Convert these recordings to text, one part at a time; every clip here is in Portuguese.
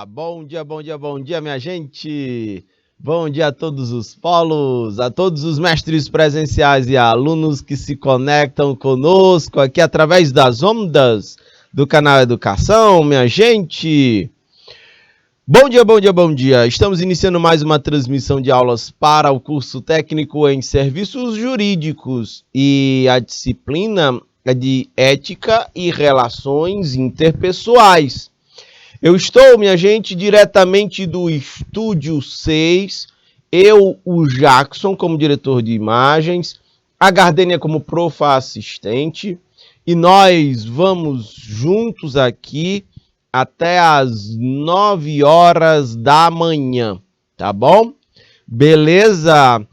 Bom dia, bom dia, bom dia, minha gente! Bom dia a todos os polos, a todos os mestres presenciais e alunos que se conectam conosco aqui através das ondas do canal Educação, minha gente! Bom dia, bom dia, bom dia! Estamos iniciando mais uma transmissão de aulas para o curso técnico em serviços jurídicos e a disciplina é de ética e relações interpessoais. Eu estou, minha gente, diretamente do Estúdio 6, eu, o Jackson, como diretor de imagens, a Gardênia como profa assistente, e nós vamos juntos aqui até às 9 horas da manhã, tá bom? Beleza?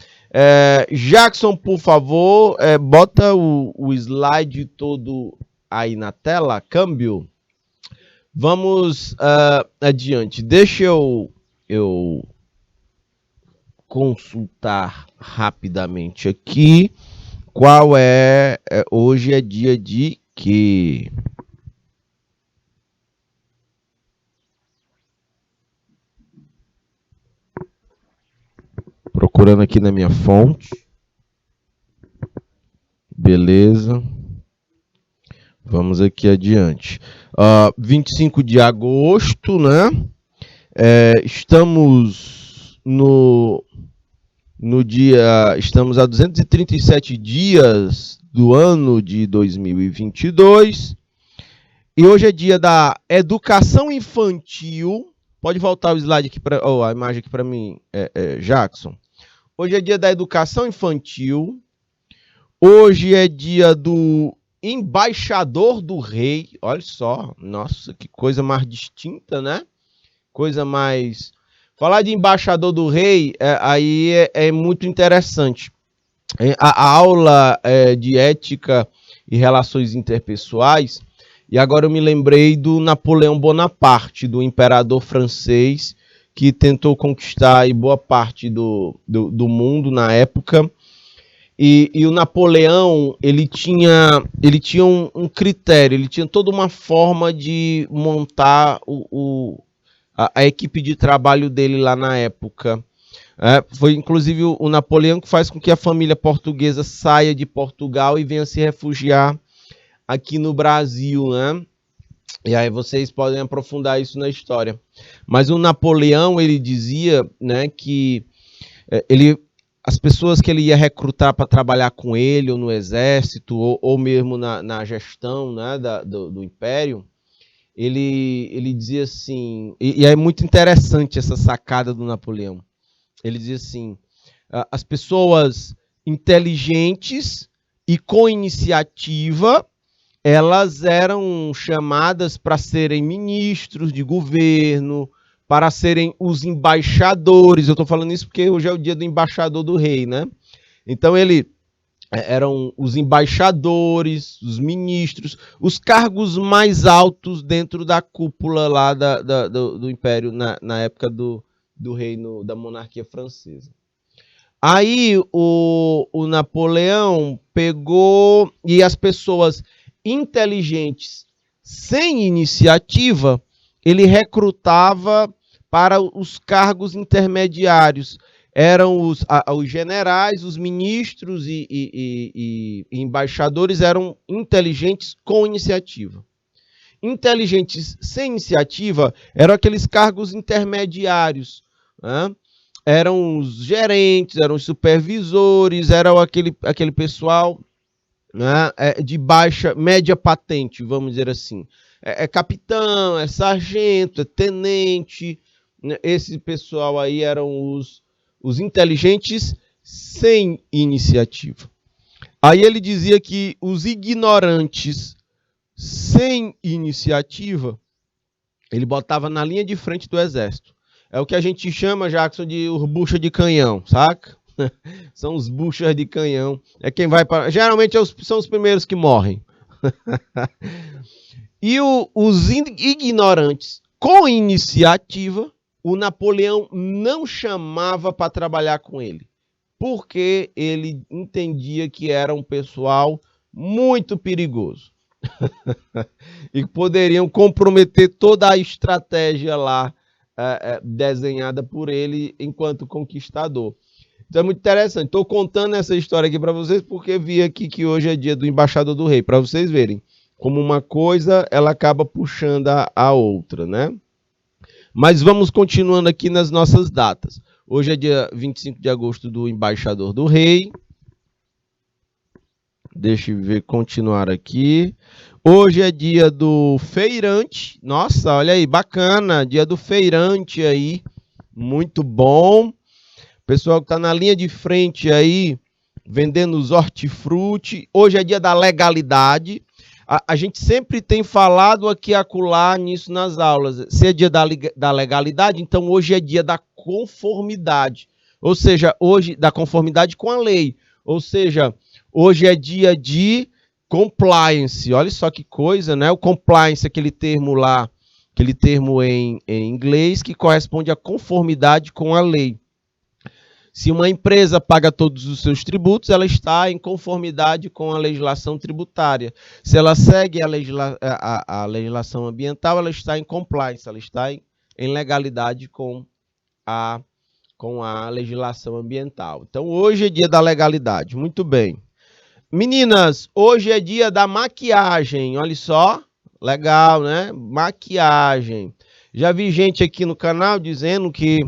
Jackson, por favor, bota o slide todo aí na tela, câmbio. Vamos adiante. Deixa eu consultar rapidamente aqui qual é... Hoje é dia de quê? Procurando aqui na minha fonte. Beleza. Vamos aqui adiante. 25 de agosto, né? Estamos no dia... Estamos a 237 dias do ano de 2022. E hoje é dia da educação infantil. Pode voltar o slide aqui para... a imagem aqui para mim, Jackson. Hoje é dia da educação infantil. Hoje é dia do embaixador do rei. Olha só, nossa, que coisa mais distinta, né? Coisa mais... Falar de embaixador do rei aí é muito interessante. A aula de ética e relações interpessoais, e agora eu me lembrei do Napoleão Bonaparte, do imperador francês, que tentou conquistar aí boa parte do mundo na época. E o Napoleão, ele tinha um critério, ele tinha toda uma forma de montar a equipe de trabalho dele lá na época. Foi inclusive o Napoleão que faz com que a família portuguesa saia de Portugal e venha se refugiar aqui no Brasil, né? E aí vocês podem aprofundar isso na história. Mas o Napoleão, ele dizia, né, que as pessoas que ele ia recrutar para trabalhar com ele, ou no exército, ou mesmo na gestão, né, do império, ele dizia assim, e é muito interessante essa sacada do Napoleão. Ele dizia assim, as pessoas inteligentes e com iniciativa, elas eram chamadas para serem ministros de governo, para serem os embaixadores. Eu estou falando isso porque hoje é o dia do embaixador do rei, né? Então, eram os embaixadores, os ministros, os cargos mais altos dentro da cúpula lá do império, na época do reino, da monarquia francesa. Aí, o Napoleão pegou, e as pessoas inteligentes, sem iniciativa, ele recrutava para os cargos intermediários. Eram os generais, os ministros e embaixadores eram inteligentes com iniciativa. Inteligentes sem iniciativa eram aqueles cargos intermediários, né? Eram os gerentes, eram os supervisores, eram aquele pessoal, né, de média patente, vamos dizer assim. Capitão, sargento, tenente, né? Esse pessoal aí eram os inteligentes sem iniciativa. Aí ele dizia que os ignorantes sem iniciativa, ele botava na linha de frente do exército. É o que a gente chama, Jackson, de bucha de canhão, saca? São os buchas de canhão. É quem vai para... Geralmente são os primeiros que morrem. E os ignorantes com iniciativa, o Napoleão não chamava para trabalhar com ele, porque ele entendia que era um pessoal muito perigoso. E poderiam comprometer toda a estratégia lá desenhada por ele enquanto conquistador. Então é muito interessante. Estou contando essa história aqui para vocês porque vi aqui que hoje é dia do embaixador do rei, para vocês verem como uma coisa ela acaba puxando a outra, né? Mas vamos continuando aqui nas nossas datas. Hoje é dia 25 de agosto do embaixador do rei. Deixa eu ver, continuar aqui. Hoje é dia do feirante. Nossa, olha aí, bacana. Dia do feirante aí. Muito bom. Pessoal que está na linha de frente aí, vendendo os hortifruti. Hoje é dia da legalidade. A gente sempre tem falado aqui e acolá nisso nas aulas. Se é dia da legalidade, então hoje é dia da conformidade. Ou seja, hoje da conformidade com a lei. Ou seja, hoje é dia de compliance. Olha só que coisa, né? O compliance, aquele termo lá, aquele termo em inglês que corresponde à conformidade com a lei. Se uma empresa paga todos os seus tributos, ela está em conformidade com a legislação tributária. Se ela segue a legislação ambiental, ela está em compliance, ela está em legalidade com a legislação ambiental. Então, hoje é dia da legalidade. Muito bem. Meninas, hoje é dia da maquiagem. Olha só. Legal, né? Maquiagem. Já vi gente aqui no canal dizendo que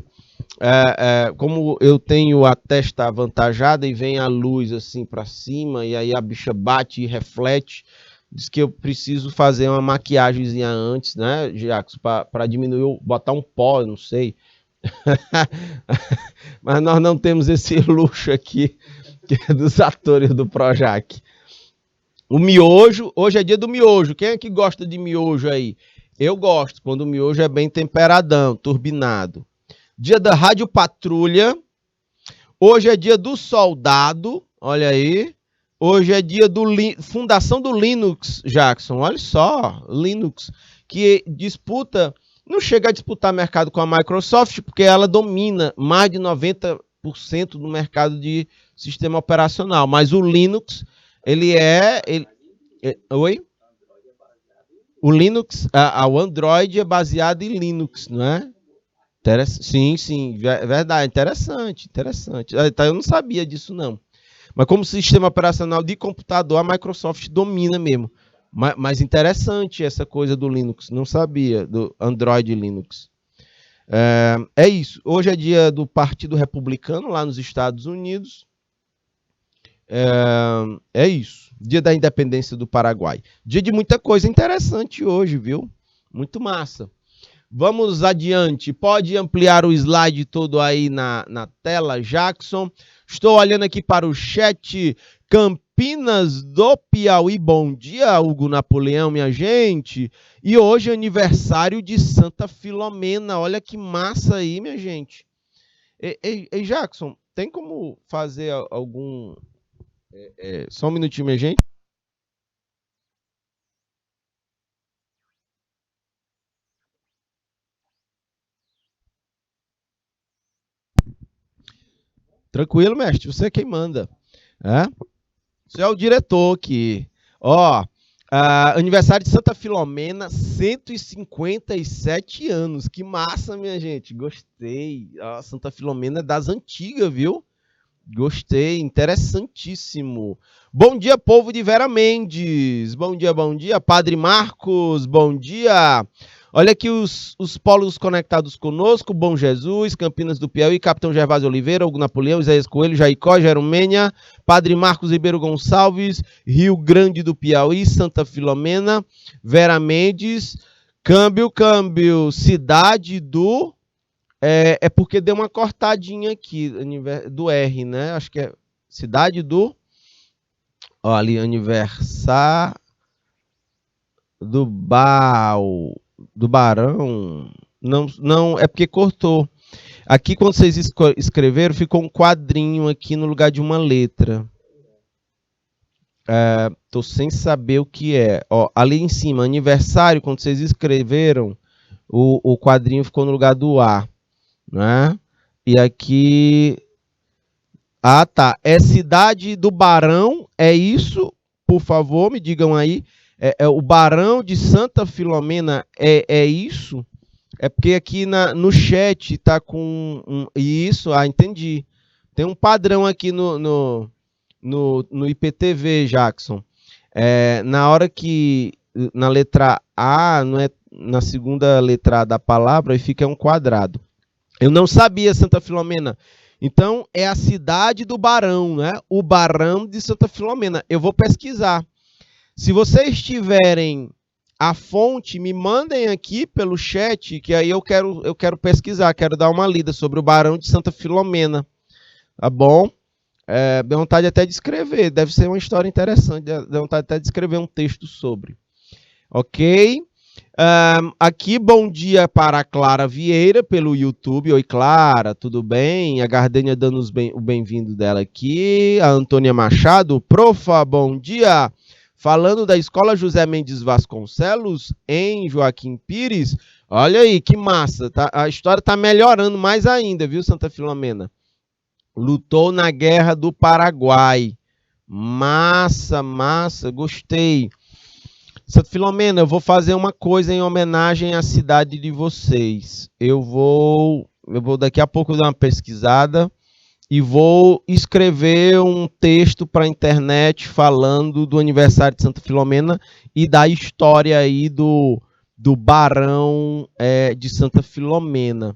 como eu tenho a testa avantajada e vem a luz assim para cima e aí a bicha bate e reflete, diz que eu preciso fazer uma maquiagemzinha antes, né, Jacques, para diminuir, botar um pó, eu não sei. Mas nós não temos esse luxo aqui que é dos atores do Projac. O miojo, hoje é dia do miojo. Quem é que gosta de miojo aí? Eu gosto, quando o miojo é bem temperadão, turbinado. Dia da Rádio Patrulha. Hoje é dia do soldado. Olha aí. Hoje é dia do fundação do Linux, Jackson. Olha só, Linux, que disputa, não chega a disputar mercado com a Microsoft, porque ela domina mais de 90% do mercado de sistema operacional. Mas o Linux, oi? O Linux, o Android é baseado em Linux, não é? Sim, verdade, interessante. Eu não sabia disso, não. Mas como sistema operacional de computador, a Microsoft domina mesmo. Mas interessante essa coisa do Linux, não sabia, do Android Linux. É isso, hoje é dia do Partido Republicano, lá nos Estados Unidos. É isso, dia da independência do Paraguai. Dia de muita coisa interessante hoje, viu? Muito massa. Vamos adiante. Pode ampliar o slide todo aí na tela, Jackson. Estou olhando aqui para o chat. Campinas do Piauí. Bom dia, Hugo Napoleão, minha gente. E hoje é aniversário de Santa Filomena. Olha que massa aí, minha gente. Ei, Jackson, tem como fazer algum... só um minutinho, minha gente. Tranquilo, mestre, você é quem manda. Você é o diretor aqui. Aniversário de Santa Filomena, 157 anos. Que massa, minha gente. Gostei. Santa Filomena é das antigas, viu? Gostei, interessantíssimo. Bom dia, povo de Vera Mendes. Bom dia. Padre Marcos, bom dia. Olha aqui os polos conectados conosco. Bom Jesus, Campinas do Piauí, Capitão Gervásio Oliveira, Hugo Napoleão, Isaías Coelho, Jaicó, Jeromênia, Padre Marcos Ribeiro Gonçalves, Rio Grande do Piauí, Santa Filomena, Vera Mendes, câmbio, cidade do... É porque deu uma cortadinha aqui do R, né? Acho que é cidade do... ali, aniversário do Barão. Não, é porque cortou. Aqui, quando vocês escreveram, ficou um quadrinho aqui no lugar de uma letra. Tô sem saber o que é. Ali em cima, aniversário, quando vocês escreveram, o quadrinho ficou no lugar do A. Né? E aqui... tá. É cidade do Barão, é isso? Por favor, me digam aí. O Barão de Santa Filomena é isso? É porque aqui no chat tá com isso, entendi. Tem um padrão aqui no IPTV, Jackson. Na hora que na letra A, não é na segunda letra da palavra, e fica um quadrado. Eu não sabia, Santa Filomena. Então, é a cidade do Barão, né? O Barão de Santa Filomena. Eu vou pesquisar. Se vocês tiverem a fonte, me mandem aqui pelo chat, que aí eu quero pesquisar, quero dar uma lida sobre o Barão de Santa Filomena. Tá bom? Deu vontade até de escrever, deve ser uma história interessante, deu vontade até de escrever um texto sobre. Ok? Aqui, bom dia para a Clara Vieira, pelo YouTube. Oi, Clara, tudo bem? A Gardênia dando o bem-vindo dela aqui. A Antônia Machado, profa, bom dia. Falando da Escola José Mendes Vasconcelos, em Joaquim Pires. Olha aí, que massa. Tá? A história está melhorando mais ainda, viu, Santa Filomena? Lutou na Guerra do Paraguai. Massa, massa, gostei. Santa Filomena, eu vou fazer uma coisa em homenagem à cidade de vocês. Eu vou daqui a pouco dar uma pesquisada e vou escrever um texto para a internet falando do aniversário de Santa Filomena e da história aí do Barão de Santa Filomena.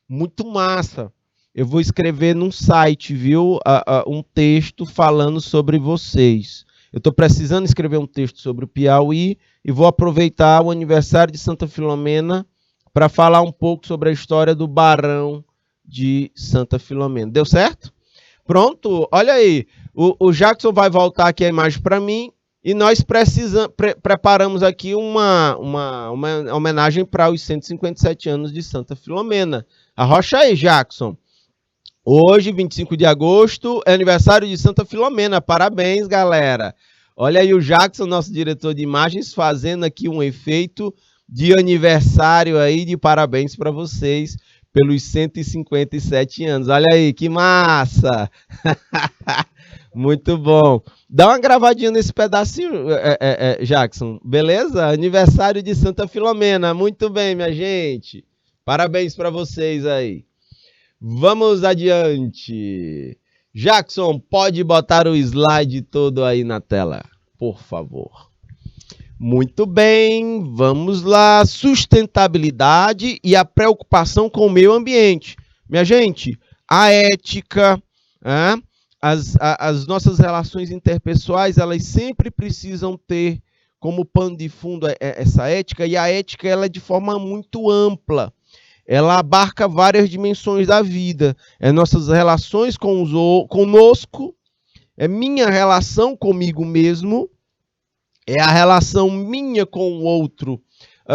Muito massa. Eu vou escrever num site, viu, um texto falando sobre vocês. Eu estou precisando escrever um texto sobre o Piauí e vou aproveitar o aniversário de Santa Filomena para falar um pouco sobre a história do Barão de Santa Filomena. Deu certo? Pronto, olha aí. O Jackson vai voltar aqui a imagem para mim e nós preparamos aqui uma homenagem para os 157 anos de Santa Filomena. Arrocha aí, Jackson. Hoje, 25 de agosto, é aniversário de Santa Filomena. Parabéns, galera. Olha aí o Jackson, nosso diretor de imagens, fazendo aqui um efeito de aniversário aí, de parabéns para vocês pelos 157 anos. Olha aí, que massa! Muito bom. Dá uma gravadinha nesse pedacinho, Jackson. Beleza? Aniversário de Santa Filomena. Muito bem, minha gente. Parabéns para vocês aí. Vamos adiante. Jackson, pode botar o slide todo aí na tela, por favor. Muito bem, vamos lá. Sustentabilidade e a preocupação com o meio ambiente. Minha gente, a ética, as nossas relações interpessoais, elas sempre precisam ter como pano de fundo essa ética, e a ética ela é de forma muito ampla. Ela abarca várias dimensões da vida. Nossas relações conosco, minha relação comigo mesmo, a relação minha com o outro.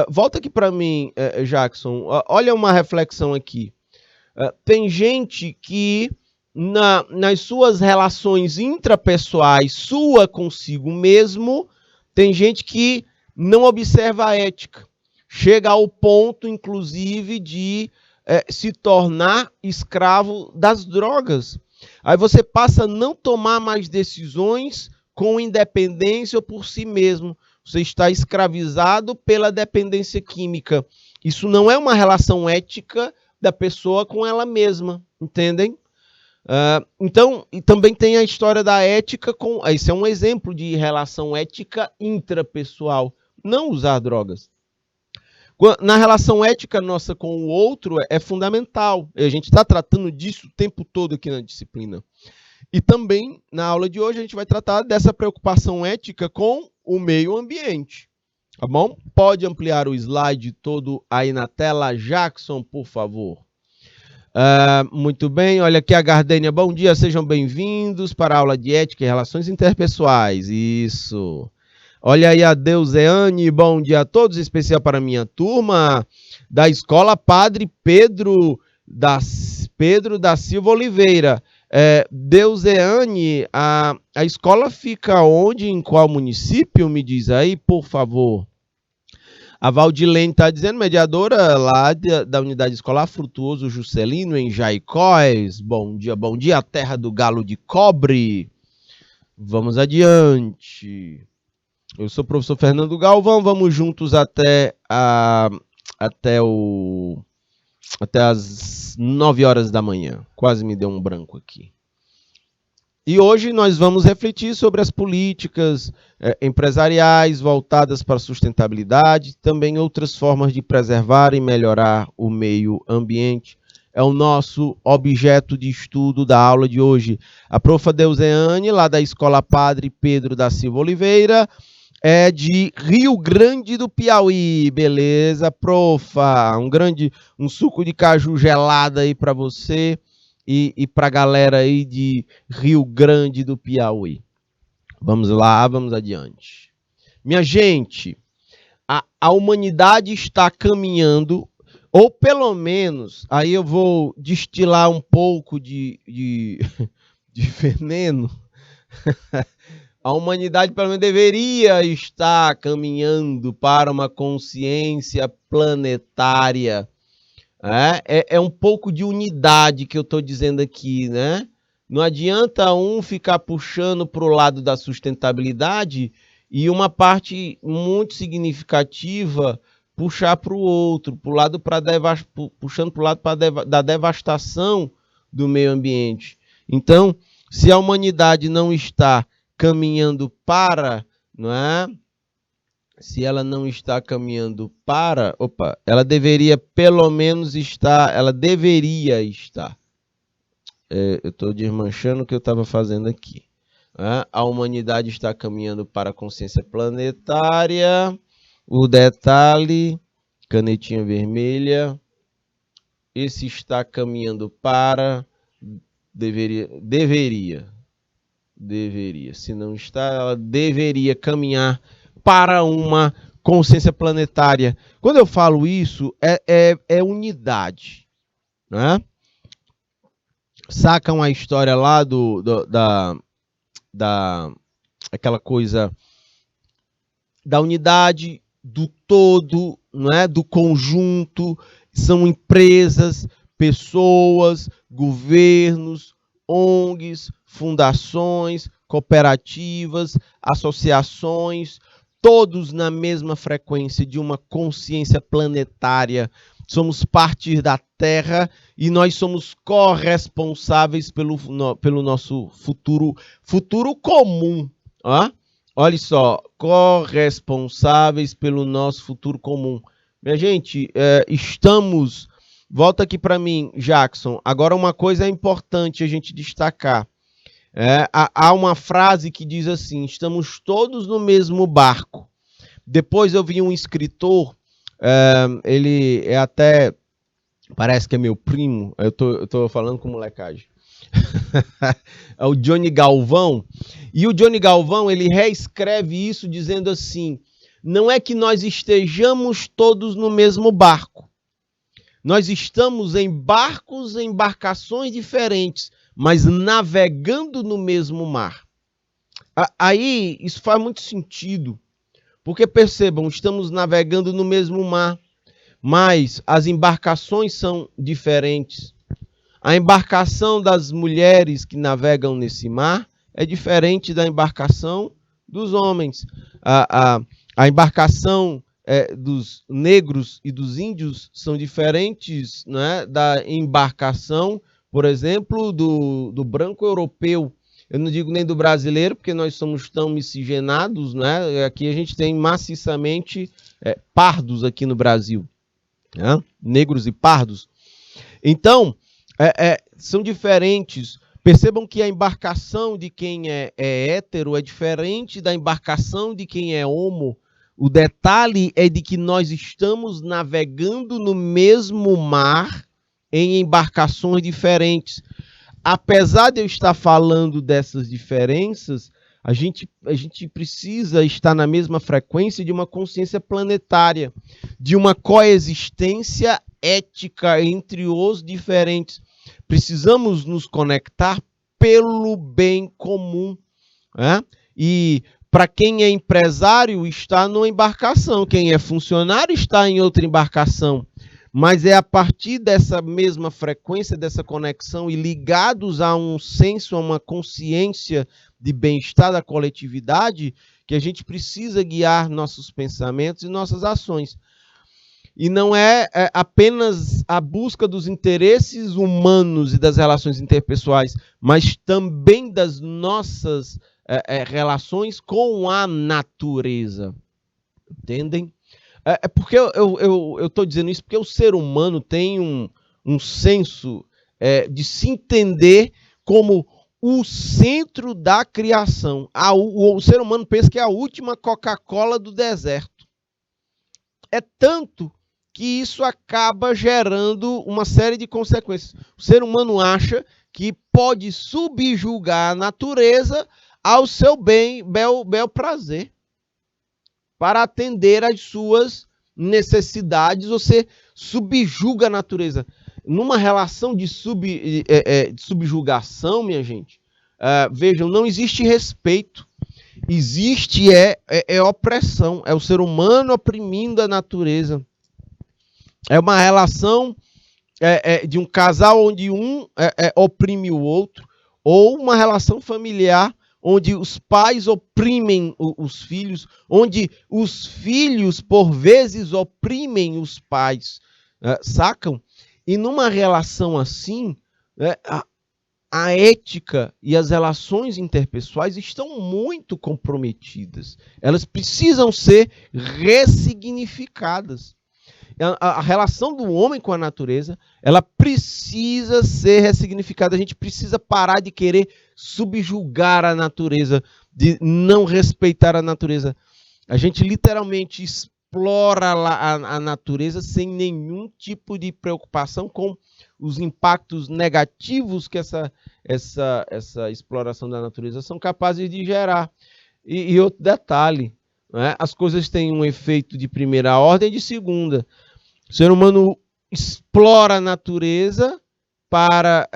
Volta aqui para mim, Jackson. Olha uma reflexão aqui. Tem gente que nas suas relações intrapessoais, sua consigo mesmo, tem gente que não observa a ética. Chega ao ponto, inclusive, de se tornar escravo das drogas. Aí você passa a não tomar mais decisões com independência ou por si mesmo. Você está escravizado pela dependência química. Isso não é uma relação ética da pessoa com ela mesma, entendem? Então, e também tem a história da ética com... Esse é um exemplo de relação ética intrapessoal. Não usar drogas. Na relação ética nossa com o outro é fundamental. A gente está tratando disso o tempo todo aqui na disciplina. E também, na aula de hoje, a gente vai tratar dessa preocupação ética com o meio ambiente. Tá bom? Pode ampliar o slide todo aí na tela, Jackson, por favor. Muito bem, olha aqui a Gardênia. Bom dia, sejam bem-vindos para a aula de ética e relações interpessoais. Isso. Olha aí a Deuseane, bom dia a todos, em especial para a minha turma da Escola Padre Pedro da Silva Oliveira. Deuseane, a escola fica onde, em qual município? Me diz aí, por favor. A Valdilene está dizendo, mediadora lá da Unidade Escolar Frutuoso Juscelino, em Jaicóis. Bom dia, a terra do galo de cobre. Vamos adiante. Eu sou o professor Fernando Galvão, vamos juntos até até as 9 horas da manhã. Quase me deu um branco aqui. E hoje nós vamos refletir sobre as políticas empresariais voltadas para a sustentabilidade, também outras formas de preservar e melhorar o meio ambiente. É o nosso objeto de estudo da aula de hoje. A profa Deuseane, lá da Escola Padre Pedro da Silva Oliveira, é de Rio Grande do Piauí. Beleza, profa? Um suco de caju gelado aí para você. E para a galera aí de Rio Grande do Piauí. Vamos lá, vamos adiante. Minha gente, a humanidade está caminhando, ou pelo menos, aí eu vou destilar um pouco de veneno. A humanidade, pelo menos, deveria estar caminhando para uma consciência planetária. É um pouco de unidade que eu estou dizendo aqui, né? Não adianta um ficar puxando para o lado da sustentabilidade e uma parte muito significativa puxar para o outro, puxando para o lado da devastação do meio ambiente. Então, se a humanidade não está caminhando para, não é? Se ela não está caminhando para, ela deveria pelo menos estar, eu estou desmanchando o que eu estava fazendo aqui. A humanidade está caminhando para a consciência planetária, o detalhe, canetinha vermelha, esse está caminhando para, deveria, se não está, ela deveria caminhar para uma consciência planetária. Quando eu falo isso, é unidade. Né? Sacam a história lá aquela coisa da unidade, do todo, né? Do conjunto. São empresas, pessoas, governos, ONGs, fundações, cooperativas, associações, todos na mesma frequência de uma consciência planetária. Somos parte da Terra e nós somos corresponsáveis pelo nosso futuro comum. Olha só, corresponsáveis pelo nosso futuro comum. Minha gente, estamos... Volta aqui para mim, Jackson. Agora uma coisa é importante a gente destacar. Há uma frase que diz assim, estamos todos no mesmo barco. Depois eu vi um escritor, ele é até, parece que é meu primo, eu tô falando com molecagem. É o Johnny Galvão. E o Johnny Galvão, ele reescreve isso dizendo assim, não é que nós estejamos todos no mesmo barco. Nós estamos em embarcações diferentes, mas navegando no mesmo mar. Aí, isso faz muito sentido, porque percebam, estamos navegando no mesmo mar, mas as embarcações são diferentes. A embarcação das mulheres que navegam nesse mar é diferente da embarcação dos homens. A embarcação dos negros e dos índios são diferentes, né, da embarcação, por exemplo, do branco europeu. Eu não digo nem do brasileiro, porque nós somos tão miscigenados, né? Aqui a gente tem maciçamente pardos aqui no Brasil, né? Negros e pardos. Então, são diferentes. Percebam que a embarcação de quem é hétero é diferente da embarcação de quem é homo. O detalhe é de que nós estamos navegando no mesmo mar em embarcações diferentes. Apesar de eu estar falando dessas diferenças, a gente precisa estar na mesma frequência de uma consciência planetária, de uma coexistência ética entre os diferentes. Precisamos nos conectar pelo bem comum. Né? E para quem é empresário, está numa embarcação. Quem é funcionário está em outra embarcação. Mas é a partir dessa mesma frequência, dessa conexão e ligados a um senso, a uma consciência de bem-estar da coletividade, que a gente precisa guiar nossos pensamentos e nossas ações. E não é apenas a busca dos interesses humanos e das relações interpessoais, mas também das nossas relações com a natureza. Entendem? Porque eu estou dizendo isso porque o ser humano tem um senso de se entender como o centro da criação. O ser humano pensa que é a última Coca-Cola do deserto. É tanto que isso acaba gerando uma série de consequências. O ser humano acha que pode subjugar a natureza ao seu bel prazer, para atender às suas necessidades. Você subjuga a natureza. Numa relação de subjugação, minha gente, vejam, não existe respeito. Existe opressão. É o ser humano oprimindo a natureza. É uma relação de um casal onde um oprime o outro, ou uma relação familiar onde os pais oprimem os filhos, onde os filhos, por vezes, oprimem os pais, sacam? E numa relação assim, a ética e as relações interpessoais estão muito comprometidas. Elas precisam ser ressignificadas. A relação do homem com a natureza, ela precisa ser ressignificada. A gente precisa parar de querer subjugar a natureza, de não respeitar a natureza. A gente literalmente explora a natureza sem nenhum tipo de preocupação com os impactos negativos que essa exploração da natureza são capazes de gerar. E outro detalhe, né? As coisas têm um efeito de primeira ordem e de segunda. O ser humano explora a natureza para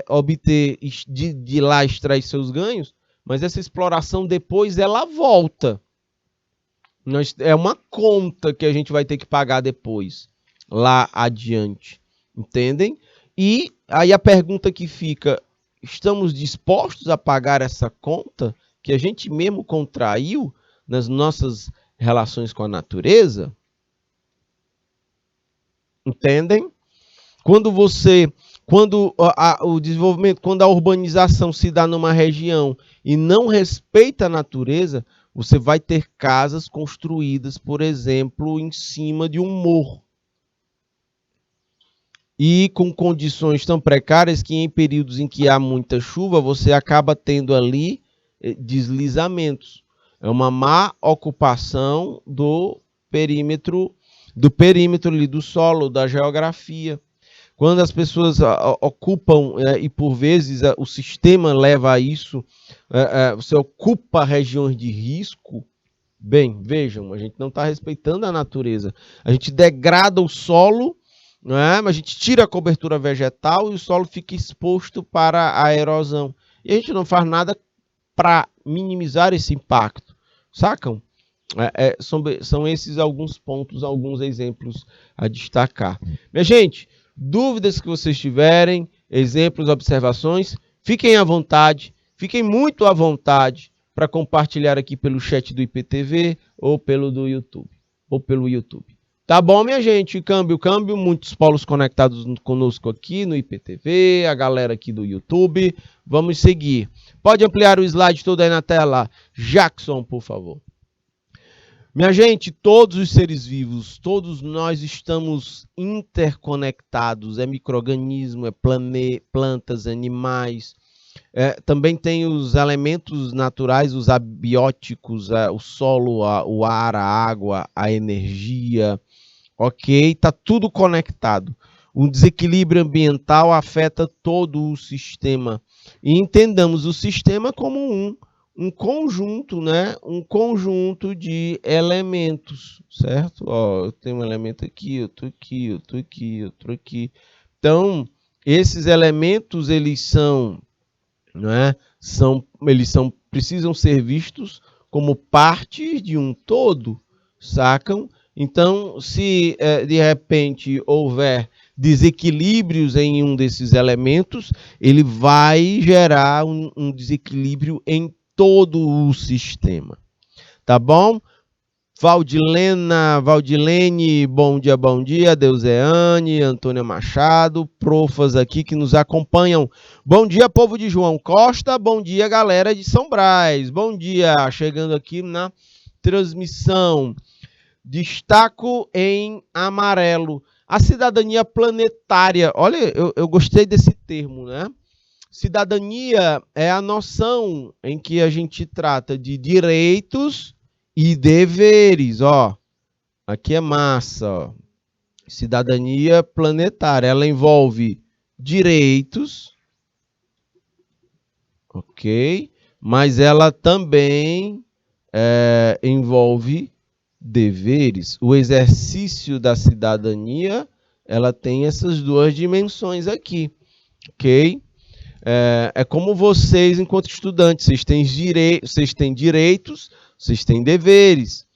obter, de lá extrair seus ganhos, mas essa exploração depois ela volta. É uma conta que a gente vai ter que pagar depois, lá adiante. Entendem? E aí a pergunta que fica, estamos dispostos a pagar essa conta que a gente mesmo contraiu nas nossas relações com a natureza? Entendem? Quando o desenvolvimento, quando a urbanização se dá numa região e não respeita a natureza, você vai ter casas construídas, por exemplo, em cima de um morro. E com condições tão precárias que em períodos em que há muita chuva, você acaba tendo ali deslizamentos. É uma má ocupação do perímetro ali, do solo, da geografia. Quando as pessoas ocupam, e por vezes o sistema leva a isso, você ocupa regiões de risco, bem, vejam, a gente não está respeitando a natureza. A gente degrada o solo, não é? Mas a gente tira a cobertura vegetal e o solo fica exposto para a erosão. E a gente não faz nada para minimizar esse impacto, sacam? São esses alguns pontos, alguns exemplos a destacar. Minha gente, dúvidas que vocês tiverem, exemplos, observações, fiquem à vontade, fiquem muito à vontade para compartilhar aqui pelo chat do IPTV ou pelo YouTube. Tá bom, minha gente? Câmbio, muitos polos conectados conosco aqui no IPTV, a galera aqui do YouTube. Vamos seguir. Pode ampliar o slide todo aí na tela, Jackson, por favor. Minha gente, todos os seres vivos, todos nós estamos interconectados. É micro-organismo, é plantas, animais. Também tem os elementos naturais, os abióticos, o solo, o ar, a água, a energia. Ok? Está tudo conectado. O desequilíbrio ambiental afeta todo o sistema. E entendamos o sistema como um conjunto, né? Um conjunto de elementos, certo? Ó, eu tenho um elemento aqui, outro aqui, outro aqui, outro aqui. Então, esses elementos, eles são, né? Precisam ser vistos como parte de um todo, sacam? Então, se de repente houver desequilíbrios em um desses elementos, ele vai gerar um desequilíbrio em todo o sistema. Tá bom? Valdilene, bom dia, Deuseane, Antônia Machado, profas aqui que nos acompanham. Bom dia, povo de João Costa, bom dia, galera de São Brás, bom dia, chegando aqui na transmissão. Destaco em amarelo a cidadania planetária. Olha, eu gostei desse termo, né? Cidadania é a noção em que a gente trata de direitos e deveres, ó. Aqui é massa, ó. Cidadania planetária, ela envolve direitos, ok? Mas ela também envolve deveres. O exercício da cidadania, ela tem essas duas dimensões aqui, ok? É como vocês, enquanto estudantes, vocês têm direitos, vocês têm deveres.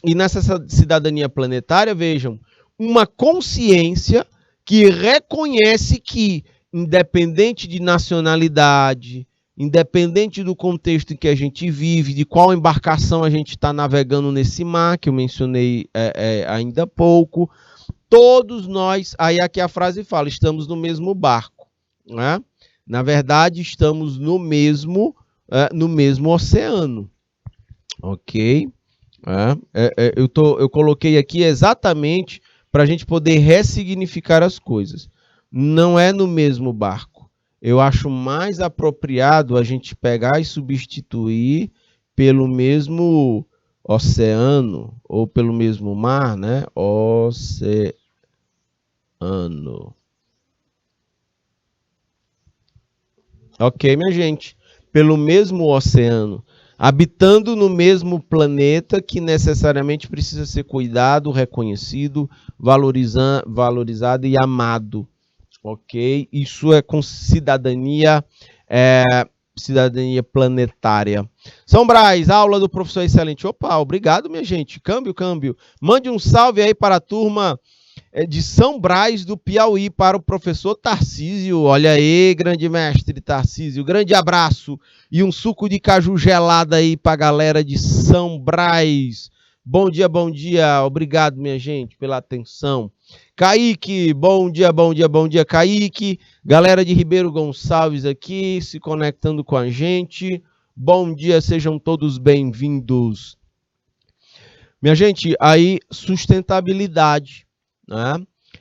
E nessa cidadania planetária, vejam, uma consciência que reconhece que, independente de nacionalidade, independente do contexto em que a gente vive, de qual embarcação a gente está navegando nesse mar, que eu mencionei ainda há pouco, todos nós, aí aqui a frase fala, estamos no mesmo barco. Né? Na verdade, estamos no mesmo oceano, ok? Eu coloquei aqui exatamente para a gente poder ressignificar as coisas. Não é no mesmo barco. Eu acho mais apropriado a gente pegar e substituir pelo mesmo oceano ou pelo mesmo mar, né? Oceano. Ok, minha gente? Pelo mesmo oceano, habitando no mesmo planeta que necessariamente precisa ser cuidado, reconhecido, valorizado e amado. Ok? Isso é com cidadania planetária. São Brás, aula do professor excelente. Opa, obrigado, minha gente. Câmbio. Mande um salve aí para a turma de São Brás do Piauí, para o professor Tarcísio. Olha aí, grande mestre Tarcísio. Grande abraço e um suco de caju gelado aí para a galera de São Brás. Bom dia. Obrigado, minha gente, pela atenção. Kaique, bom dia, Kaique. Galera de Ribeiro Gonçalves aqui, se conectando com a gente. Bom dia, sejam todos bem-vindos. Minha gente, aí, sustentabilidade, né?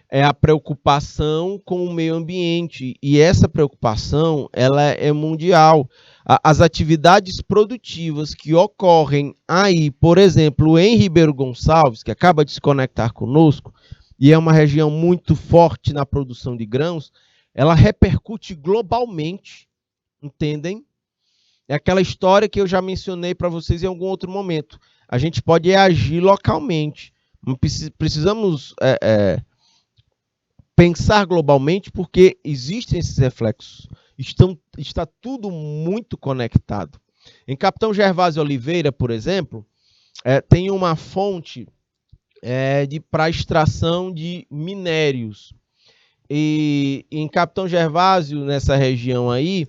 É a preocupação com o meio ambiente. E essa preocupação, ela é mundial. As atividades produtivas que ocorrem aí, por exemplo, em Ribeiro Gonçalves, que acaba de se conectar conosco, e é uma região muito forte na produção de grãos, ela repercute globalmente, entendem? É aquela história que eu já mencionei para vocês em algum outro momento. A gente pode agir localmente. Precisamos pensar globalmente porque existem esses reflexos. Está tudo muito conectado. Em Capitão Gervásio Oliveira, por exemplo, tem uma fonte para extração de minérios. E em Capitão Gervásio, nessa região aí,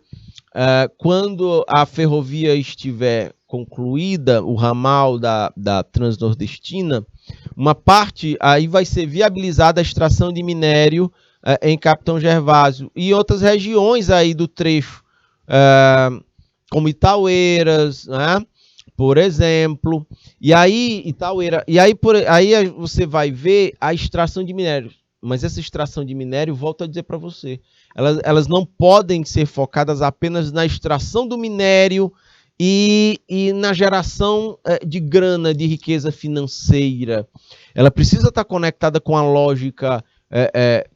quando a ferrovia estiver concluída, o ramal da Transnordestina, uma parte aí vai ser viabilizada a extração de minério em Capitão Gervásio e outras regiões aí do trecho, como Itaueiras, né? Por exemplo, e aí Itaueira, aí você vai ver a extração de minério, mas essa extração de minério, volto a dizer para você, elas não podem ser focadas apenas na extração do minério e na geração de grana, de riqueza financeira. Ela precisa estar conectada com a lógica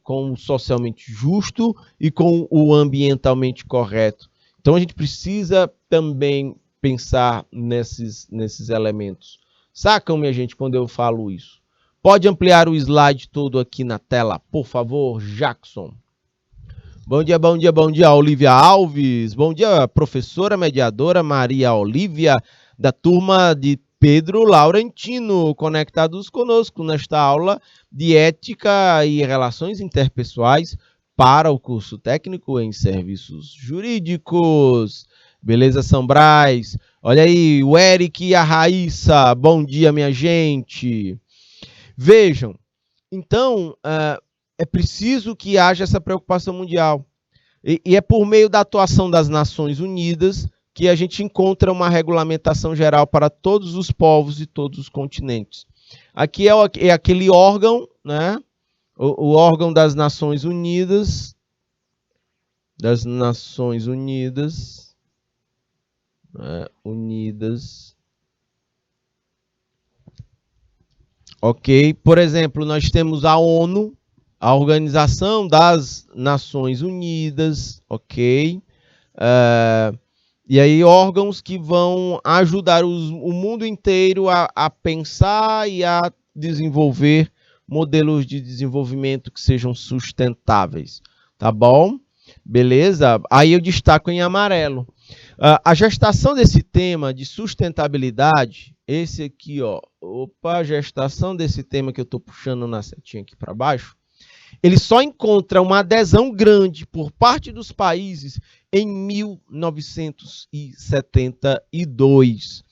com o socialmente justo e com o ambientalmente correto. Então a gente precisa também pensar nesses elementos. Sacam, minha gente, quando eu falo isso? Pode ampliar o slide todo aqui na tela, por favor, Jackson. Bom dia, Olivia Alves. Bom dia, professora mediadora Maria Olívia, da turma de Pedro Laurentino, conectados conosco nesta aula de Ética e Relações Interpessoais para o curso técnico em Serviços Jurídicos. Beleza, São Brás? Olha aí, o Eric e a Raíssa. Bom dia, minha gente. Vejam, então, é preciso que haja essa preocupação mundial. E é por meio da atuação das Nações Unidas que a gente encontra uma regulamentação geral para todos os povos e todos os continentes. Aqui é aquele órgão, né? O órgão das Nações Unidas, ok? Por exemplo, nós temos a ONU, a Organização das Nações Unidas, ok? E aí órgãos que vão ajudar o mundo inteiro a pensar e a desenvolver modelos de desenvolvimento que sejam sustentáveis, tá bom? Beleza? Aí eu destaco em amarelo. A gestação desse tema de sustentabilidade, esse aqui, ó, a gestação desse tema que eu estou puxando na setinha aqui para baixo, ele só encontra uma adesão grande por parte dos países em 1972.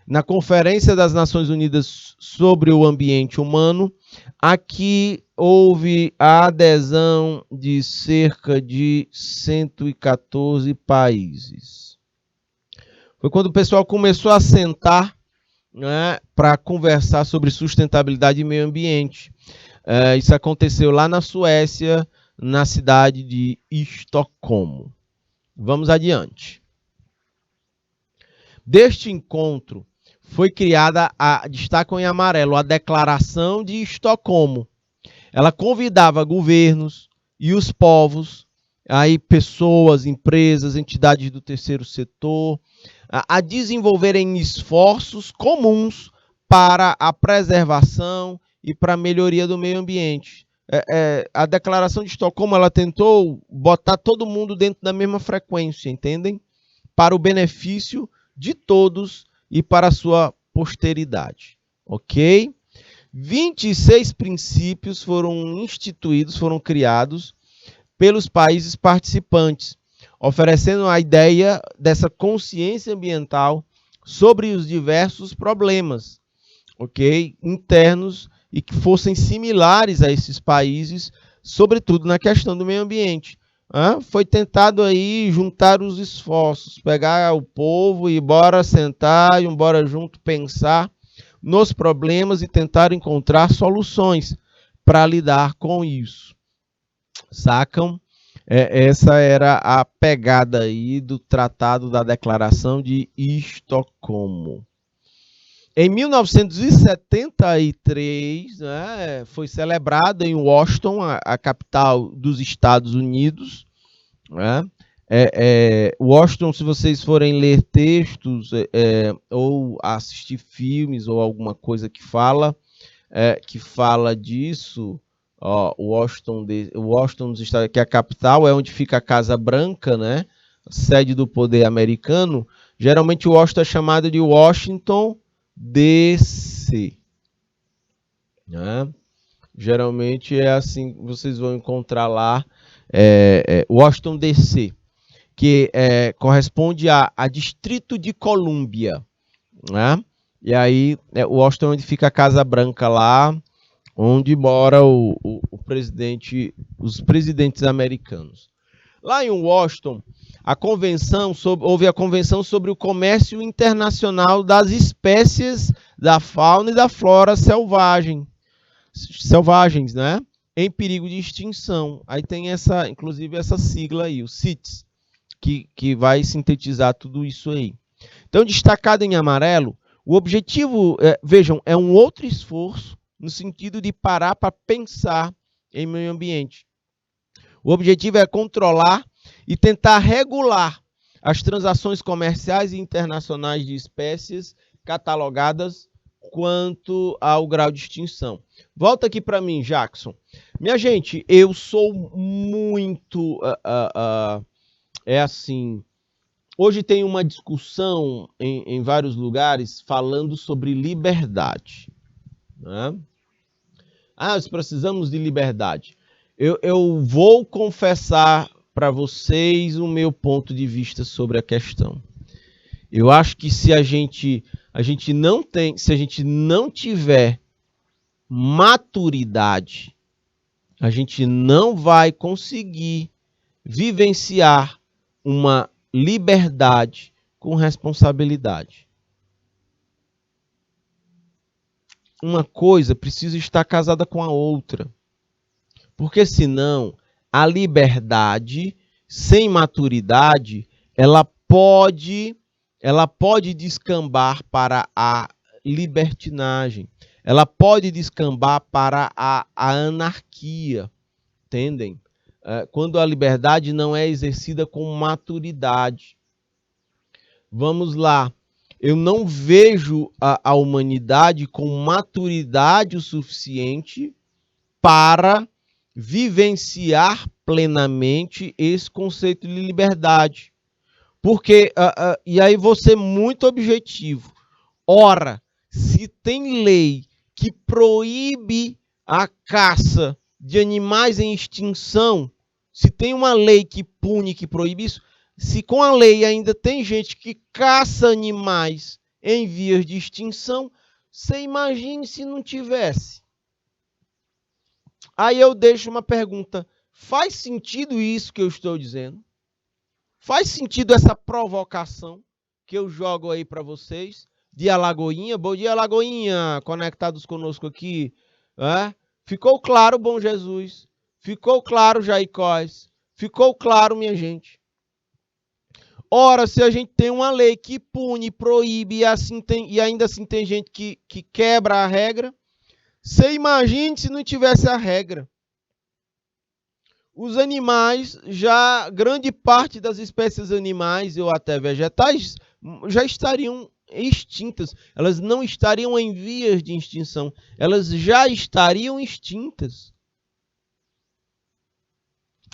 Na Conferência das Nações Unidas sobre o Ambiente Humano, aqui houve a adesão de cerca de 114 países. Foi quando o pessoal começou a sentar, né, para conversar sobre sustentabilidade e meio ambiente. Isso aconteceu lá na Suécia, na cidade de Estocolmo. Vamos adiante. Deste encontro foi criada, destacam em amarelo, a Declaração de Estocolmo. Ela convidava governos e os povos, aí pessoas, empresas, entidades do terceiro setor, a desenvolverem esforços comuns para a preservação e para a melhoria do meio ambiente. A Declaração de Estocolmo, ela tentou botar todo mundo dentro da mesma frequência, entendem? Para o benefício de todos e para a sua posteridade, ok? 26 princípios foram instituídos, foram criados pelos países participantes, oferecendo a ideia dessa consciência ambiental sobre os diversos problemas, ok? Internos e que fossem similares a esses países, sobretudo na questão do meio ambiente. Foi tentado aí juntar os esforços, pegar o povo e bora sentar e bora junto pensar nos problemas e tentar encontrar soluções para lidar com isso. Sacam? Essa era a pegada aí do Tratado da Declaração de Estocolmo. Em 1973, né, foi celebrada em Washington, a capital dos Estados Unidos. Né? Washington, se vocês forem ler textos ou assistir filmes ou alguma coisa que fala disso, ó, Washington dos Estados, que é a capital, é onde fica a Casa Branca, né? Sede do poder americano. Geralmente Washington é chamado de Washington DC, né? Geralmente é assim que vocês vão encontrar lá, Washington DC, que corresponde a Distrito de Colômbia, né? E aí Washington, onde fica a Casa Branca lá, onde mora o presidente, os presidentes americanos. Lá em Washington, houve a Convenção sobre o Comércio Internacional das Espécies da Fauna e da Flora selvagens, né? Em perigo de extinção. Aí tem inclusive essa sigla aí, o CITES, que vai sintetizar tudo isso aí. Então, destacado em amarelo, o objetivo, vejam, é um outro esforço no sentido de parar para pensar em meio ambiente. O objetivo é controlar e tentar regular as transações comerciais e internacionais de espécies catalogadas quanto ao grau de extinção. Volta aqui para mim, Jackson. Minha gente, eu sou muito... assim... Hoje tem uma discussão em vários lugares falando sobre liberdade. Né? Nós precisamos de liberdade. Eu vou confessar para vocês o meu ponto de vista sobre a questão. Eu acho que se a gente não tiver maturidade, a gente não vai conseguir vivenciar uma liberdade com responsabilidade. Uma coisa precisa estar casada com a outra. Porque senão a liberdade sem maturidade, ela pode descambar para a libertinagem. Ela pode descambar para a anarquia. Entendem? Quando a liberdade não é exercida com maturidade. Vamos lá. Eu não vejo a humanidade com maturidade o suficiente para vivenciar plenamente esse conceito de liberdade. Porque, e aí vou ser muito objetivo. Ora, se tem lei que proíbe a caça de animais em extinção, se tem uma lei que pune, que proíbe isso, se com a lei ainda tem gente que caça animais em vias de extinção, você imagine se não tivesse. Aí eu deixo uma pergunta: faz sentido isso que eu estou dizendo? Faz sentido essa provocação que eu jogo aí para vocês? De Alagoinha, bom dia Alagoinha, conectados conosco aqui. Ficou claro, bom Jesus? Ficou claro, Jaicós? Ficou claro, minha gente? Ora, se a gente tem uma lei que pune, proíbe e ainda assim tem gente que quebra a regra, você imagine se não tivesse a regra. Os animais, já grande parte das espécies animais ou até vegetais já estariam extintas. Elas não estariam em vias de extinção. Elas já estariam extintas.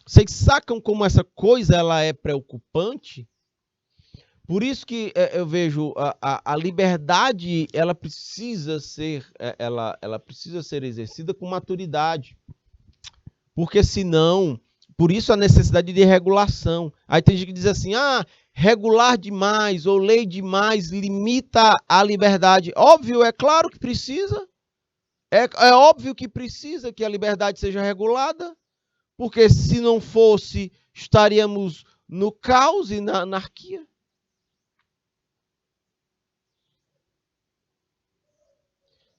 Vocês sacam como essa coisa ela é preocupante? Por isso que eu vejo a liberdade, ela precisa ser exercida com maturidade. Porque senão, por isso a necessidade de regulação. Aí tem gente que diz assim, regular demais ou lei demais limita a liberdade. Óbvio, é claro que precisa. É óbvio que precisa que a liberdade seja regulada, porque se não fosse, estaríamos no caos e na anarquia.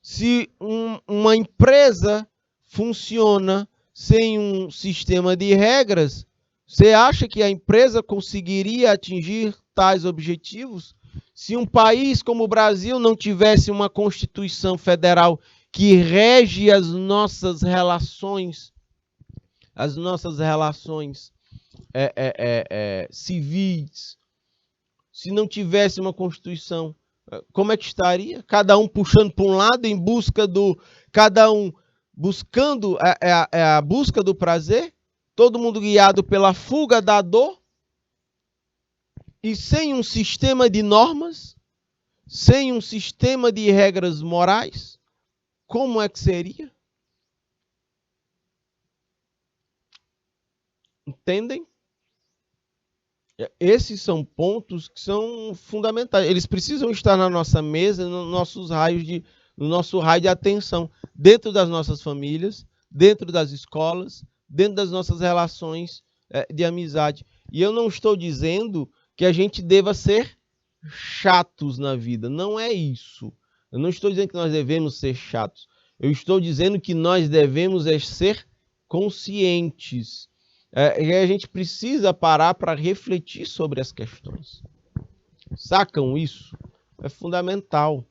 Se uma empresa funciona sem um sistema de regras, você acha que a empresa conseguiria atingir tais objetivos? Se um país como o Brasil não tivesse uma Constituição Federal que rege as nossas relações civis, se não tivesse uma Constituição, como é que estaria? Cada um puxando para um lado em busca do... Cada um buscando a busca do prazer, todo mundo guiado pela fuga da dor, e sem um sistema de normas, sem um sistema de regras morais, como é que seria? Entendem? Esses são pontos que são fundamentais. Eles precisam estar na nossa mesa, no nosso raio de atenção, dentro das nossas famílias, dentro das escolas, dentro das nossas relações de amizade. E eu não estou dizendo que a gente deva ser chatos na vida. Não é isso. Eu não estou dizendo que nós devemos ser chatos. Eu estou dizendo que nós devemos ser conscientes. E a gente precisa parar para refletir sobre as questões. Sacam isso? É fundamental.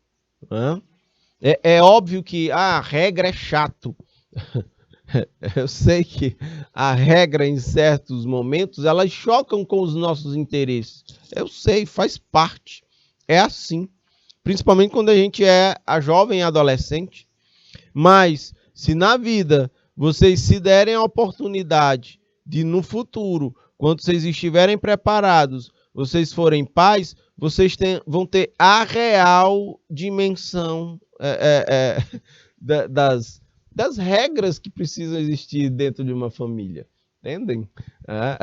É óbvio que a regra é chato. Eu sei que a regra, em certos momentos, elas chocam com os nossos interesses. Eu sei, faz parte. É assim. Principalmente quando a gente é a jovem adolescente. Mas, se na vida vocês se derem a oportunidade de, no futuro, quando vocês estiverem preparados, vocês forem pais, vocês vão ter a real dimensão das regras que precisam existir dentro de uma família. Entendem? É.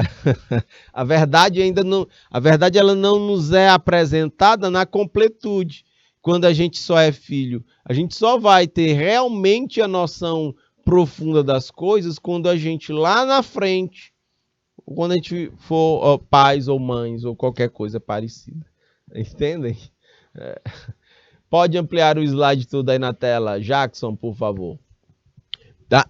A verdade ainda não, a verdade ela não nos é apresentada na completude. Quando a gente só é filho, a gente só vai ter realmente a noção profunda das coisas quando a gente lá na frente, quando a gente for pais ou mães ou qualquer coisa parecida. Entendem? É. Pode ampliar o slide todo aí na tela, Jackson, por favor.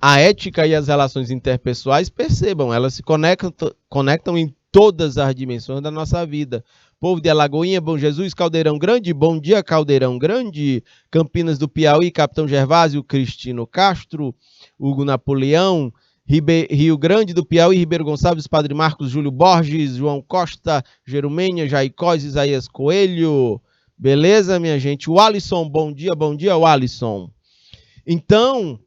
A ética e as relações interpessoais, percebam, elas se conectam em todas as dimensões da nossa vida. Povo de Alagoinha, Bom Jesus, Caldeirão Grande, bom dia Caldeirão Grande, Campinas do Piauí, Capitão Gervásio, Cristino Castro, Hugo Napoleão, Rio Grande do Piauí, Ribeiro Gonçalves, Padre Marcos, Júlio Borges, João Costa, Jerumênia, Jaicós, Isaías Coelho. Beleza, minha gente? O Alisson, bom dia, o Alisson. Então,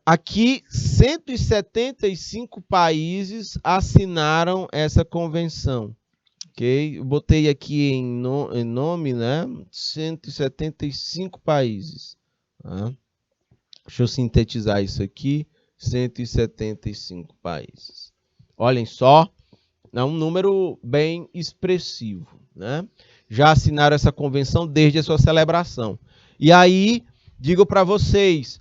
aqui 175 países assinaram essa convenção. Ok? Eu botei aqui em nome, né? 175 países. Tá? Deixa eu sintetizar isso aqui. 175 países. Olhem só, é um número bem expressivo, né? Já assinaram essa convenção desde a sua celebração. E aí, digo para vocês,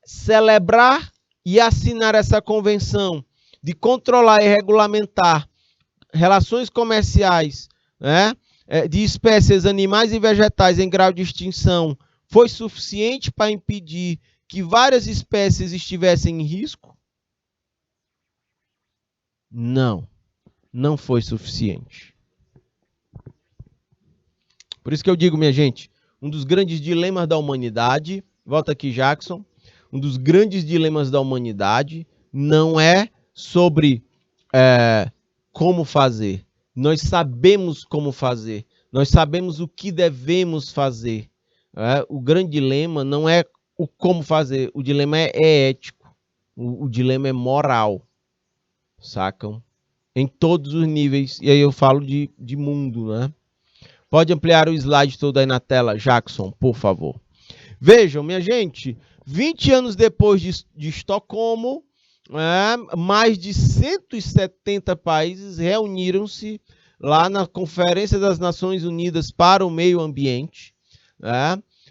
celebrar e assinar essa convenção de controlar e regulamentar relações comerciais, né, de espécies animais e vegetais em grau de extinção foi suficiente para impedir que várias espécies estivessem em risco? Não, não foi suficiente. Por isso que eu digo, minha gente, um dos grandes dilemas da humanidade, volta aqui, Jackson, um dos grandes dilemas da humanidade não é sobre como fazer. Nós sabemos como fazer. Nós sabemos o que devemos fazer. O grande dilema não é o como fazer. O dilema é ético. O dilema é moral. Sacam? Em todos os níveis. E aí eu falo de mundo, né? Pode ampliar o slide todo aí na tela, Jackson, por favor. Vejam, minha gente, 20 anos depois de Estocolmo, mais de 170 países reuniram-se lá na Conferência das Nações Unidas para o Meio Ambiente,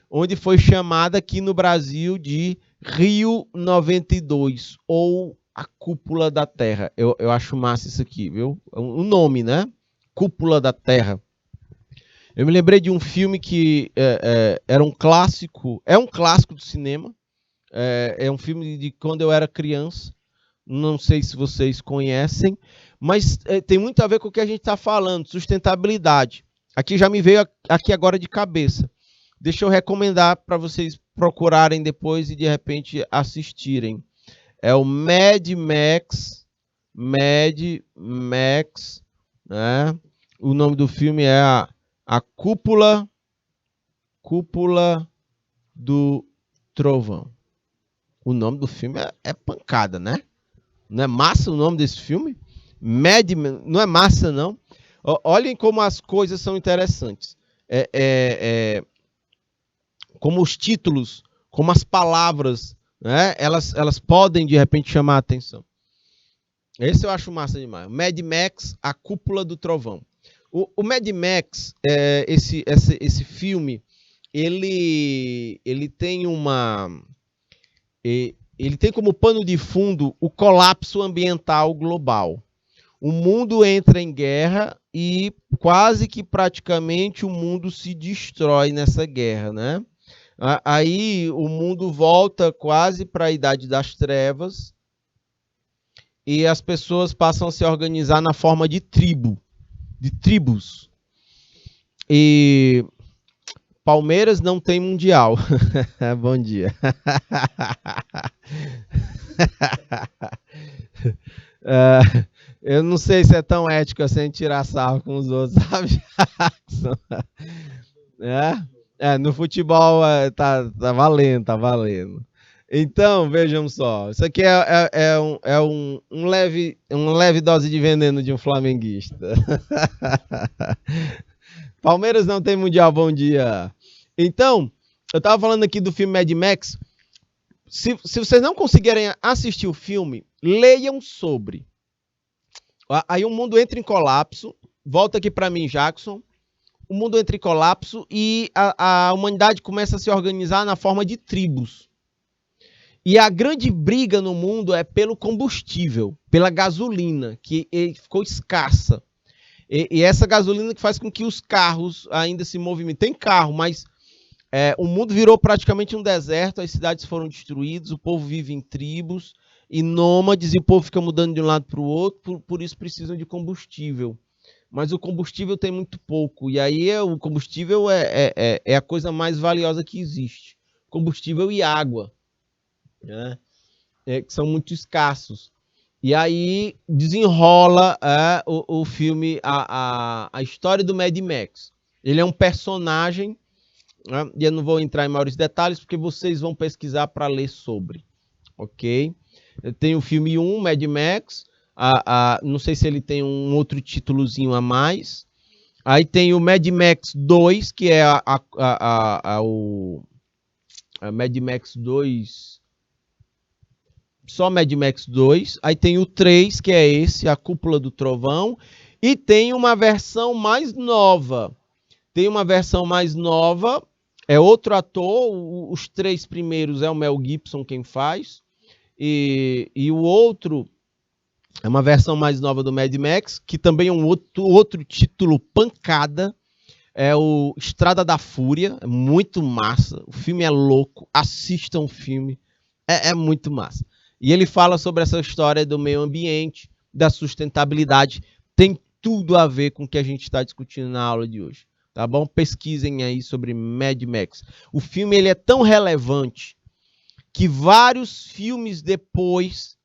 onde foi chamada aqui no Brasil de Rio 92, ou a Cúpula da Terra. Eu acho massa isso aqui, viu? O nome, né? Cúpula da Terra. Eu me lembrei de um filme que era um clássico, é um clássico do cinema, é um filme de quando eu era criança, não sei se vocês conhecem, mas tem muito a ver com o que a gente está falando, sustentabilidade. Aqui já me veio aqui agora de cabeça. Deixa eu recomendar para vocês procurarem depois e de repente assistirem. É o Mad Max, né? O nome do filme é a Cúpula do Trovão. O nome do filme é pancada, né? Não é massa o nome desse filme? Não é massa, não? Olhem como as coisas são interessantes. Como os títulos, como as palavras, né? Elas podem, de repente, chamar a atenção. Esse eu acho massa demais. Mad Max, a Cúpula do Trovão. O Mad Max, esse filme, ele tem ele tem como pano de fundo o colapso ambiental global. O mundo entra em guerra e quase que praticamente o mundo se destrói nessa guerra, né? Aí o mundo volta quase para a Idade das Trevas e as pessoas passam a se organizar na forma de tribos. E Palmeiras não tem mundial. Bom dia. Eu não sei se é tão ético assim tirar sarro com os outros, sabe? No futebol tá valendo. Então, vejam só. Isso aqui é um leve dose de veneno de um flamenguista. Palmeiras não tem mundial, bom dia. Então, eu tava falando aqui do filme Mad Max. Se vocês não conseguirem assistir o filme, leiam sobre. Aí o mundo entra em colapso. Volta aqui para mim, Jackson. O mundo entra em colapso e a humanidade começa a se organizar na forma de tribos. E a grande briga no mundo é pelo combustível, pela gasolina, que ficou escassa. E essa gasolina que faz com que os carros ainda se movimentem. Tem carro, mas o mundo virou praticamente um deserto, as cidades foram destruídas, o povo vive em tribos e nômades, e o povo fica mudando de um lado para o outro, por isso precisam de combustível. Mas o combustível tem muito pouco, e aí o combustível é a coisa mais valiosa que existe. Combustível e água, né? Que são muito escassos. E aí desenrola o filme, a história do Mad Max. Ele é um personagem, né? E eu não vou entrar em maiores detalhes, porque vocês vão pesquisar para ler sobre. Ok? Tem o filme 1, Mad Max. Não sei se ele tem um outro títulozinho a mais. Aí tem o Mad Max 2, que é o Mad Max 2... Só Mad Max 2. Aí tem o 3, que é esse, A Cúpula do Trovão. E tem uma versão mais nova. É outro ator. Os 3 primeiros é o Mel Gibson quem faz. E o outro é uma versão mais nova do Mad Max, que também é um outro título pancada. É o Estrada da Fúria. É muito massa. O filme é louco. Assistam o filme. É muito massa. E ele fala sobre essa história do meio ambiente, da sustentabilidade. Tem tudo a ver com o que a gente está discutindo na aula de hoje. Tá bom? Pesquisem aí sobre Mad Max. O filme ele é tão relevante que vários filmes depois,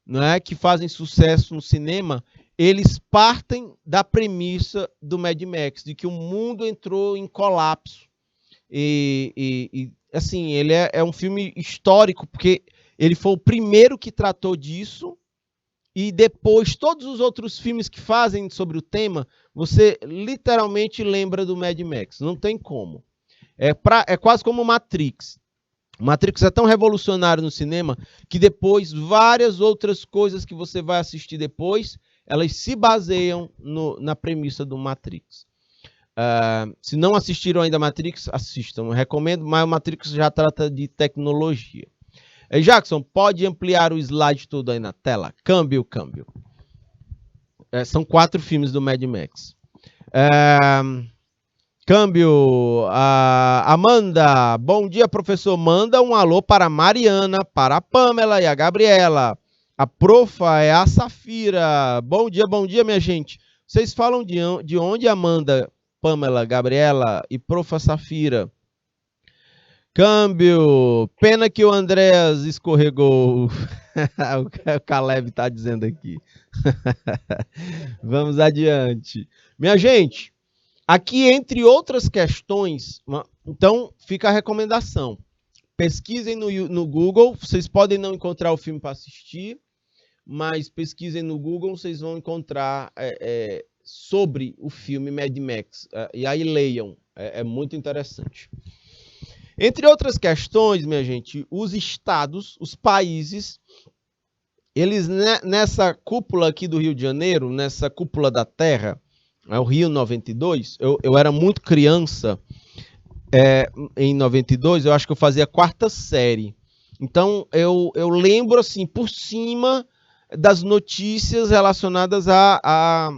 né, que fazem sucesso no cinema, eles partem da premissa do Mad Max, de que o mundo entrou em colapso. E assim, ele é um filme histórico, porque ele foi o primeiro que tratou disso, e depois todos os outros filmes que fazem sobre o tema, você literalmente lembra do Mad Max. Não tem como. É quase como Matrix. Matrix é tão revolucionário no cinema que depois várias outras coisas que você vai assistir depois, elas se baseiam na premissa do Matrix. Se não assistiram ainda Matrix, assistam. Eu recomendo, mas o Matrix já trata de tecnologia. Jackson, pode ampliar o slide todo aí na tela? Câmbio. São 4 filmes do Mad Max. Câmbio. Amanda, bom dia, professor. Manda um alô para a Mariana, para a Pamela e a Gabriela. A profa é a Safira. Bom dia, minha gente. Vocês falam de onde, Amanda, Pamela, Gabriela e profa Safira? Câmbio. Pena que o Andréas escorregou. O Caleb está dizendo aqui. Vamos adiante. Minha gente, aqui entre outras questões, então fica a recomendação. Pesquisem no Google. Vocês podem não encontrar o filme para assistir, mas pesquisem no Google, vocês vão encontrar sobre o filme Mad Max. E aí leiam. É muito interessante. Entre outras questões, minha gente, os estados, os países, eles nessa cúpula aqui do Rio de Janeiro, nessa cúpula da Terra, o Rio 92, eu era muito criança em 92, eu acho que eu fazia a 4ª série. Então, eu lembro, assim, por cima das notícias relacionadas à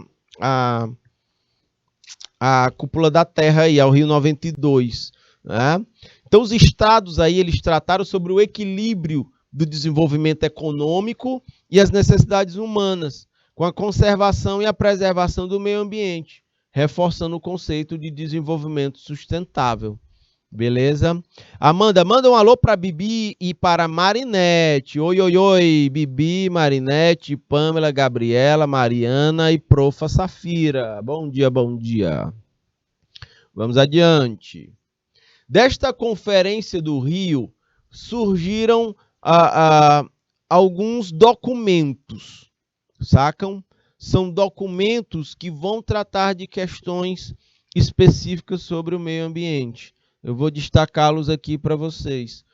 cúpula da Terra, aí, ao Rio 92, né? Então, os estados aí, eles trataram sobre o equilíbrio do desenvolvimento econômico e as necessidades humanas, com a conservação e a preservação do meio ambiente, reforçando o conceito de desenvolvimento sustentável. Beleza? Amanda, manda um alô para Bibi e para Marinete. Oi, Bibi, Marinete, Pamela, Gabriela, Mariana e profa Safira. Bom dia. Vamos adiante. Desta conferência do Rio, surgiram alguns documentos, sacam? São documentos que vão tratar de questões específicas sobre o meio ambiente. Eu vou destacá-los aqui para vocês.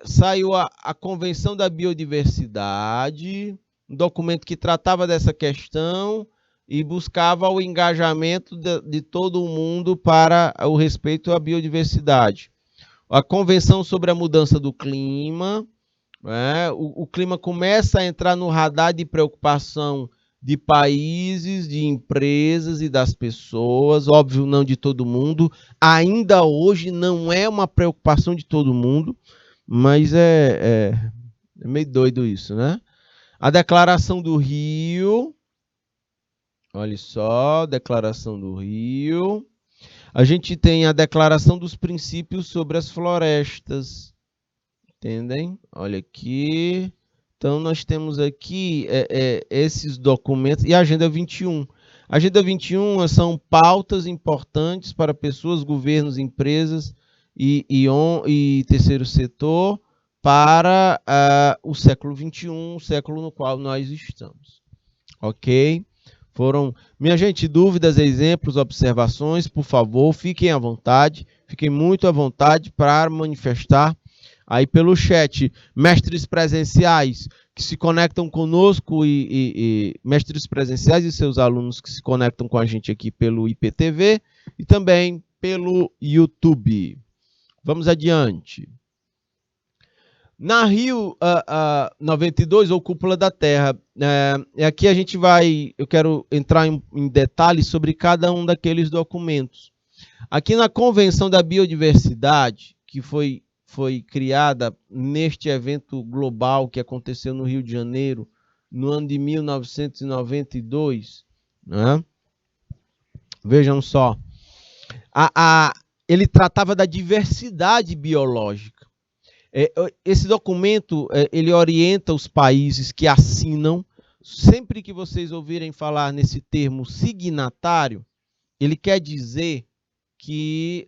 saiu a Convenção da Biodiversidade, um documento que tratava dessa questão e buscava o engajamento de todo mundo para o respeito à biodiversidade. A Convenção sobre a Mudança do Clima, o clima começa a entrar no radar de preocupação de países, de empresas e das pessoas, óbvio, não de todo mundo. Ainda hoje não é uma preocupação de todo mundo, mas é meio doido isso, né? A Declaração do Rio, olha só, Declaração do Rio. A gente tem a Declaração dos Princípios sobre as Florestas, entendem? Olha aqui. Então, nós temos aqui esses documentos e a Agenda 21. A Agenda 21 são pautas importantes para pessoas, governos, empresas e terceiro setor para o século 21, o século no qual nós estamos. Ok? Minha gente, dúvidas, exemplos, observações, por favor, fiquem à vontade, fiquem muito à vontade para manifestar aí pelo chat. Mestres presenciais que se conectam conosco e mestres presenciais e seus alunos que se conectam com a gente aqui pelo IPTV e também pelo YouTube. Vamos adiante. Na Rio 92, ou Cúpula da Terra, aqui eu quero entrar em detalhes sobre cada um daqueles documentos. Aqui na Convenção da Biodiversidade, que foi criada neste evento global que aconteceu no Rio de Janeiro, no ano de 1992, né? Vejam só, ele tratava da diversidade biológica. Esse documento, ele orienta os países que assinam. Sempre que vocês ouvirem falar nesse termo signatário, ele quer dizer que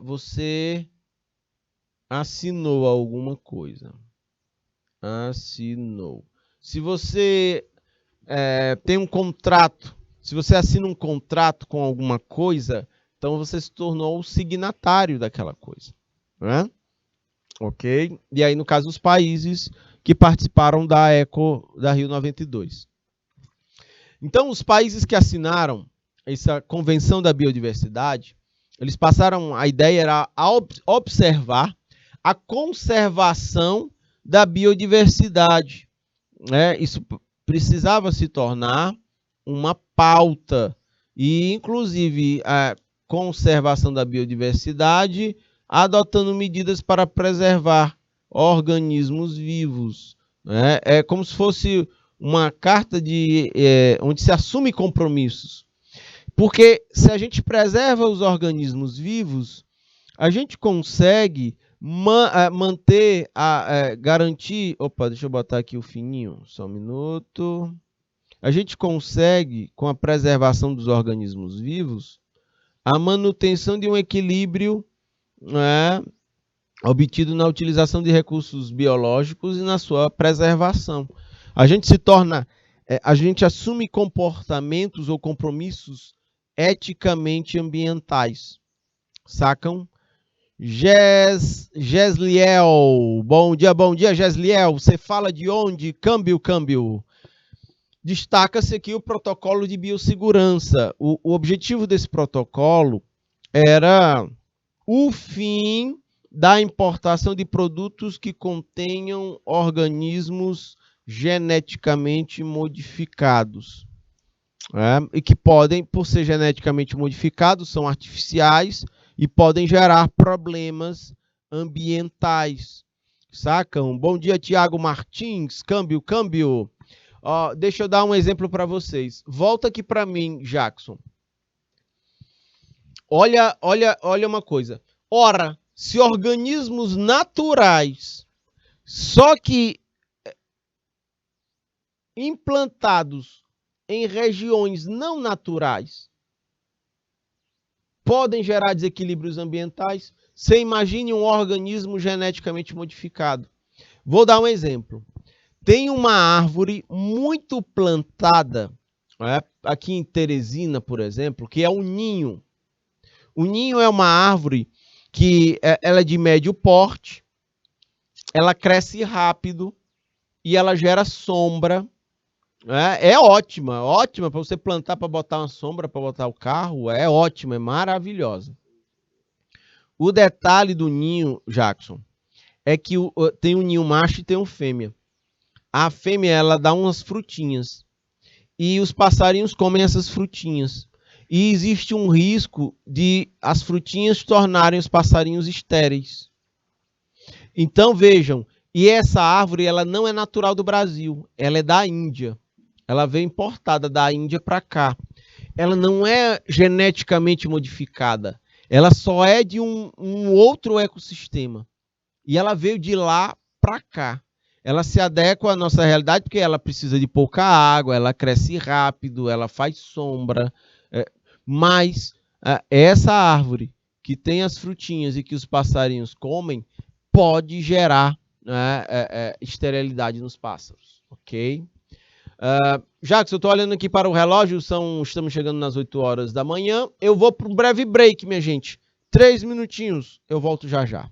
você assinou alguma coisa. Assinou. Se você tem um contrato, se você assina um contrato com alguma coisa, então você se tornou o signatário daquela coisa, né? Ok? E aí, no caso, os países que participaram da Rio 92. Então, os países que assinaram essa Convenção da Biodiversidade, eles passaram, a ideia era observar a conservação da biodiversidade, né? Isso precisava se tornar uma pauta e, inclusive, a conservação da biodiversidade adotando medidas para preservar organismos vivos, né? É como se fosse uma carta onde se assume compromissos. Porque se a gente preserva os organismos vivos, a gente consegue manter, garantir... Opa, deixa eu botar aqui o fininho, só um minuto. A gente consegue, com a preservação dos organismos vivos, a manutenção de um equilíbrio, né, obtido na utilização de recursos biológicos e na sua preservação. A gente assume comportamentos ou compromissos eticamente ambientais. Sacam? Gesliel, bom dia, Gesliel. Você fala de onde? Câmbio. Destaca-se aqui o protocolo de biossegurança. O objetivo desse protocolo era o fim da importação de produtos que contenham organismos geneticamente modificados. E que podem, por ser geneticamente modificados, são artificiais e podem gerar problemas ambientais. Sacam? Bom dia, Tiago Martins. Câmbio. Deixa eu dar um exemplo para vocês. Volta aqui para mim, Jackson. Olha uma coisa. Ora, se organismos naturais, só que implantados em regiões não naturais, podem gerar desequilíbrios ambientais, você imagine um organismo geneticamente modificado. Vou dar um exemplo. Tem uma árvore muito plantada, aqui em Teresina, por exemplo, que é o ninho. O ninho é uma árvore que ela é de médio porte, ela cresce rápido e ela gera sombra. É ótima, ótima para você plantar, para botar uma sombra, para botar o carro. É ótima, é maravilhosa. O detalhe do ninho, Jackson, é que tem um ninho macho e tem um fêmea. A fêmea, ela dá umas frutinhas e os passarinhos comem essas frutinhas. E existe um risco de as frutinhas tornarem os passarinhos estéreis. Então, vejam, e essa árvore, ela não é natural do Brasil, ela é da Índia. Ela veio importada da Índia para cá. Ela não é geneticamente modificada, ela só é de um outro ecossistema. E ela veio de lá para cá. Ela se adequa à nossa realidade porque ela precisa de pouca água, ela cresce rápido, ela faz sombra. Mas essa árvore que tem as frutinhas e que os passarinhos comem pode gerar esterilidade nos pássaros, ok? Jackson, eu estou olhando aqui para o relógio, estamos chegando nas 8 horas da manhã. Eu vou para um breve break, minha gente. 3 minutinhos, eu volto já já.